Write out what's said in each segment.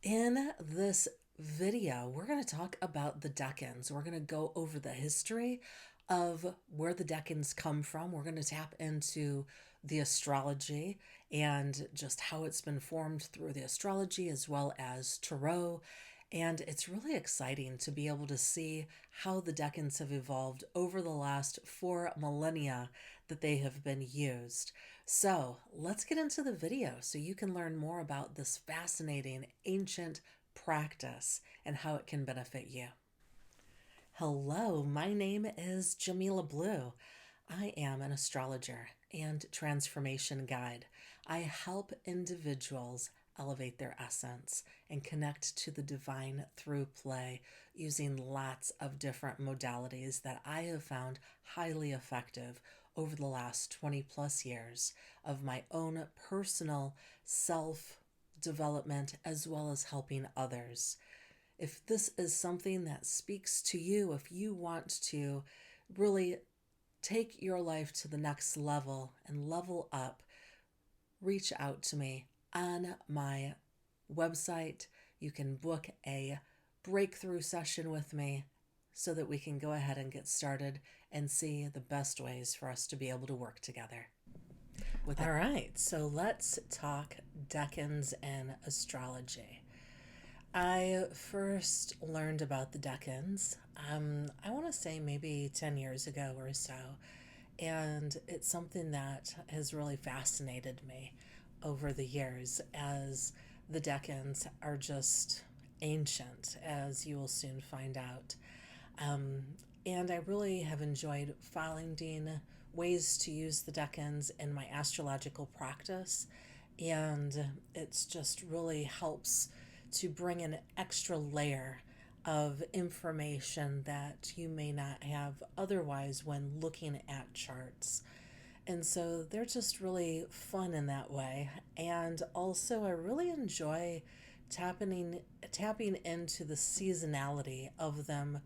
In this video, we're going to talk about the Decans. We're going to go over the history of where the Decans come from. We're going to tap into the astrology and just how it's been formed through the astrology as well as tarot. And it's really exciting to be able to see how the Decans have evolved over the last 4 millennia that they have been used. So let's get into the video so you can learn more about this fascinating ancient practice and how it can benefit you. Hello, my name is Jamila Blue. I am an astrologer and transformation guide. I help individuals elevate their essence and connect to the divine through play using lots of different modalities that I have found highly effective over the last 20 plus years of my own personal self development as well as helping others. If this is something that speaks to you, if you want to really take your life to the next level and level up, reach out to me on my website. You can book a breakthrough session with me so that we can go ahead and get started and see the best ways for us to be able to work together. All right, so let's talk Decans and astrology. I first learned about the Decans, I want to say maybe 10 years ago or so, and it's something that has really fascinated me over the years, as the Decans are just ancient, as you will soon find out. And I really have enjoyed finding ways to use the Decans in my astrological practice, and it's just really helps to bring an extra layer of information that you may not have otherwise when looking at charts. And so they're just really fun in that way. And also I really enjoy tapping into the seasonality of them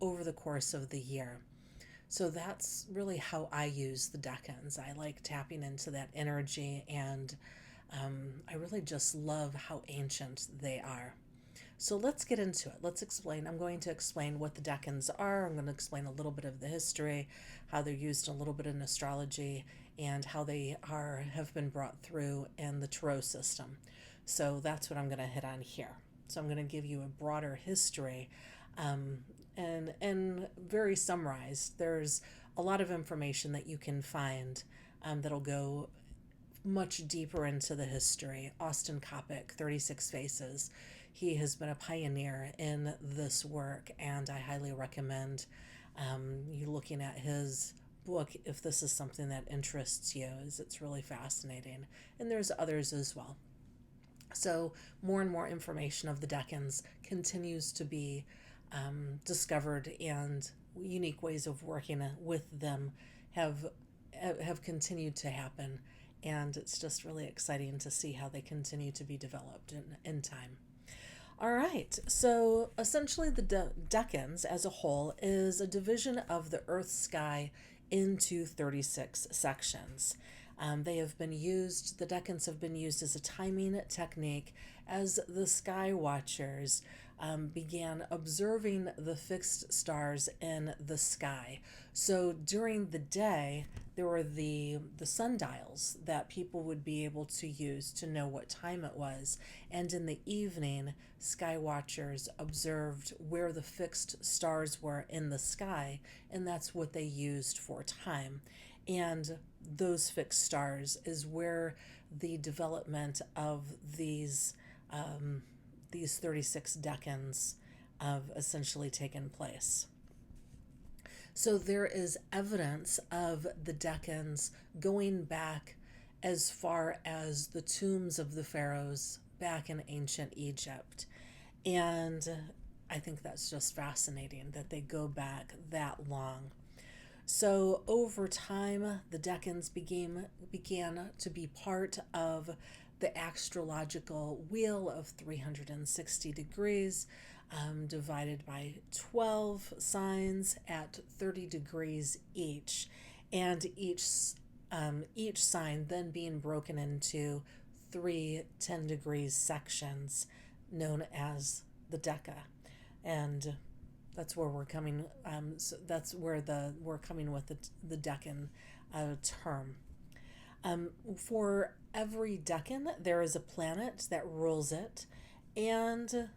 over the course of the year. So that's really how I use the Decans. I like tapping into that energy, and I really just love how ancient they are. So let's get into it. Let's explain. I'm going to explain what the Decans are. I'm going to explain a little bit of the history, how they're used a little bit in astrology, and how they have been brought through in the tarot system. So that's what I'm going to hit on here. So I'm going to give you a broader history, and very summarized. There's a lot of information that you can find that'll go much deeper into the history. Austin Coppock, 36 Faces, he has been a pioneer in this work, and I highly recommend you looking at his book if this is something that interests you, as it's really fascinating. And there's others as well. So more and more information of the Decans continues to be discovered, and unique ways of working with them have continued to happen, and it's just really exciting to see how they continue to be developed in time. All right, so essentially the Decans as a whole is a division of the Earth sky into 36 sections. The Decans have been used as a timing technique as the sky watchers began observing the fixed stars in the sky. So during the day, there were the sundials that people would be able to use to know what time it was. And in the evening, sky watchers observed where the fixed stars were in the sky, and that's what they used for time. And those fixed stars is where the development of these 36 Decans have essentially taken place. So there is evidence of the Decans going back as far as the tombs of the pharaohs back in ancient Egypt. And I think that's just fascinating that they go back that long. So over time, the Decans began to be part of the astrological wheel of 360 degrees, divided by 12 signs at 30 degrees each, and each sign then being broken into three 10 degrees sections known as the Deca, and that's where we're coming. So that's where we're coming with the Decan term. For every decan, there is a planet that rules it, and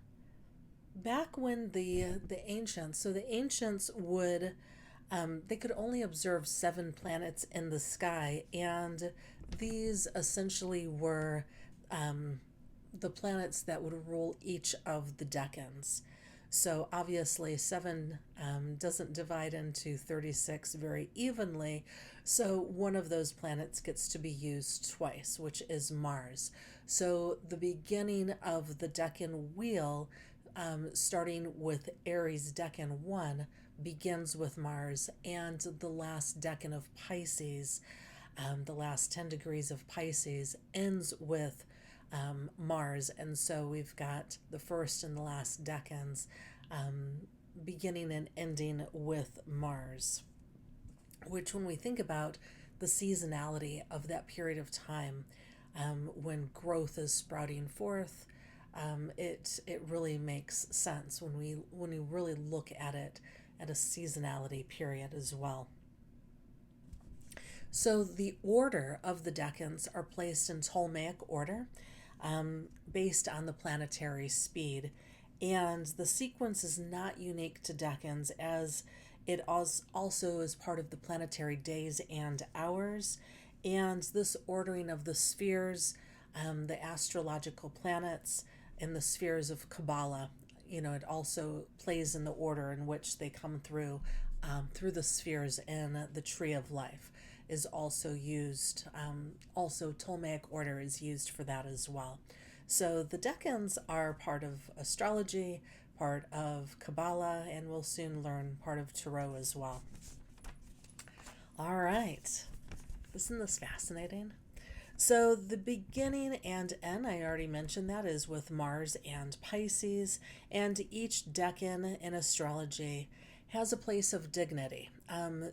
back when the ancients, so the ancients would they could only observe 7 planets in the sky, and these essentially were the planets that would rule each of the decans. So obviously, 7 doesn't divide into 36 very evenly. So one of those planets gets to be used twice, which is Mars. So the beginning of the decan wheel, starting with Aries decan 1, begins with Mars, and the last decan of Pisces, the last 10 degrees of Pisces, ends with Mars. And so we've got the first and the last decans beginning and ending with Mars, which, when we think about the seasonality of that period of time, when growth is sprouting forth, it really makes sense when we really look at it at a seasonality period as well. So the order of the decans are placed in Ptolemaic order, based on the planetary speed. And the sequence is not unique to decans, as it also is part of the planetary days and hours. And this ordering of the spheres, the astrological planets, and the spheres of Kabbalah, it also plays in the order in which they come through the spheres in the tree of life is also used. Also, Ptolemaic order is used for that as well. So the decans are part of astrology, part of Kabbalah, and we'll soon learn part of Tarot as well. All right. Isn't this fascinating? So the beginning and end, I already mentioned that, is with Mars and Pisces, and each decan in astrology has a place of dignity.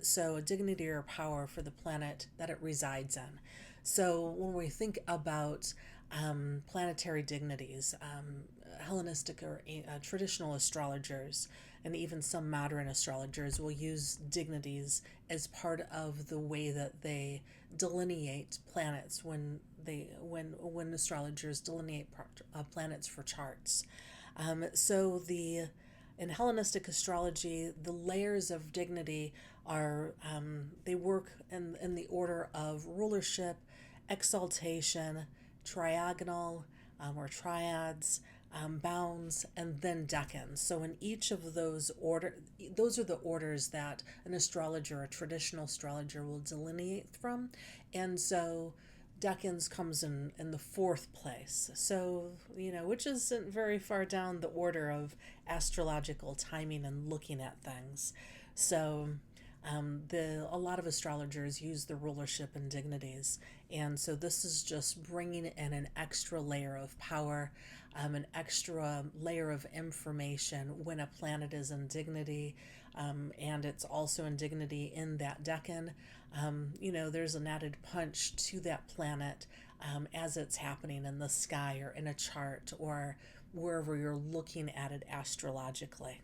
So a dignity or power for the planet that it resides in. So when we think about planetary dignities, Hellenistic or traditional astrologers, and even some modern astrologers will use dignities as part of the way that they delineate planets when astrologers delineate planets for charts. So in Hellenistic astrology, the layers of dignity are they work in the order of rulership, exaltation, triagonal or triads, bounds, and then decans. So in each of those those are the orders that an astrologer, a traditional astrologer, will delineate from. And so decans comes in the 4th place. So, which isn't very far down the order of astrological timing and looking at things. So a lot of astrologers use the rulership and dignities, and so this is just bringing in an extra layer of power, an extra layer of information when a planet is in dignity, and it's also in dignity in that decan. There's an added punch to that planet as it's happening in the sky or in a chart or wherever you're looking at it astrologically.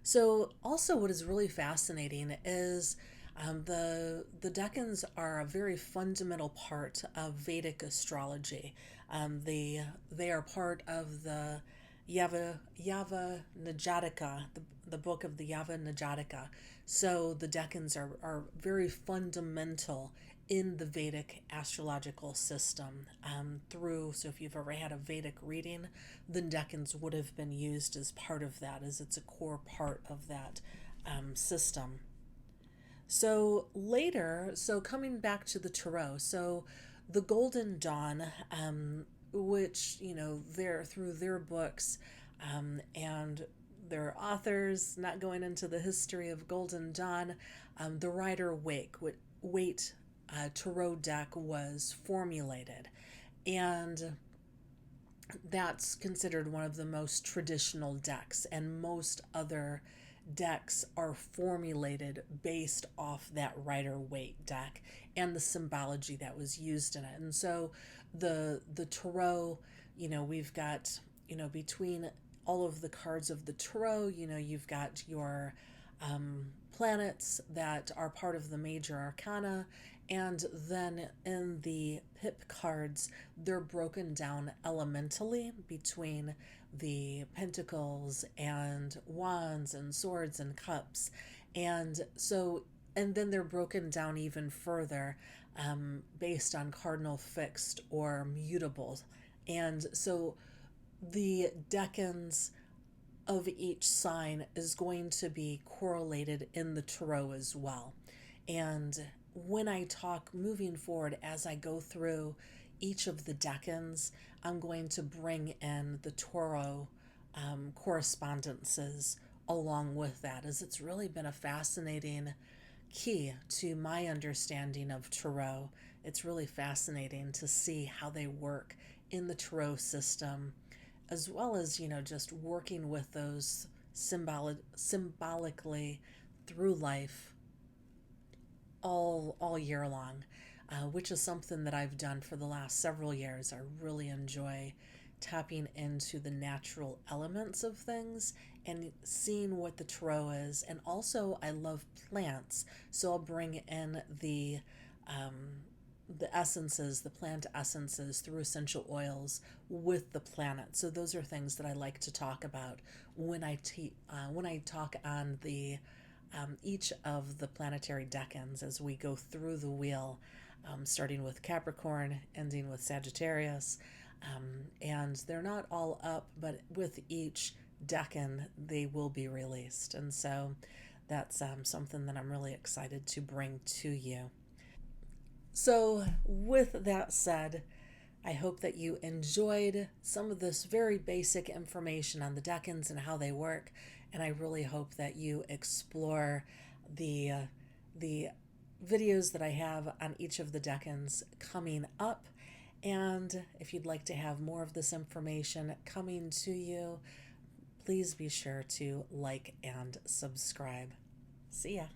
So, also, what is really fascinating is the decans are a very fundamental part of Vedic astrology. They are part of the Yava Najataka, the book of the Yava Najataka. So the decans are very fundamental in the Vedic astrological system. So if you've ever had a Vedic reading, the decans would have been used as part of that, as it's a core part of that system. So later, coming back to the Tarot, so the Golden Dawn, which, through their books and their authors, not going into the history of Golden Dawn, the Rider-Waite Tarot deck was formulated. And that's considered one of the most traditional decks, and most other decks are formulated based off that Rider-Waite deck and the symbology that was used in it. And so the tarot, we've got, between all of the cards of the tarot, you've got your planets that are part of the major arcana. And then in the pip cards, they're broken down elementally between the pentacles and wands and swords and cups. And then they're broken down even further based on cardinal fixed or mutable. And so the decans of each sign is going to be correlated in the tarot as well. And when I talk moving forward, as I go through each of the decans, I'm going to bring in the tarot correspondences along with that, as it's really been a fascinating key to my understanding of tarot. It's really fascinating to see how they work in the tarot system, as well as, just working with those symbolically through life all year long, which is something that I've done for the last several years. I really enjoy tapping into the natural elements of things and seeing what the tarot is. And also, I love plants, so I'll bring in the essences, the plant essences through essential oils with the planet. So those are things that I like to talk about when I talk on the each of the planetary decans as we go through the wheel, starting with Capricorn, ending with Sagittarius. And they're not all up, but with each decan, they will be released. And so that's something that I'm really excited to bring to you. So, with that said, I hope that you enjoyed some of this very basic information on the decans and how they work, and I really hope that you explore the videos that I have on each of the decans coming up. And if you'd like to have more of this information coming to you, please be sure to like and subscribe. See ya.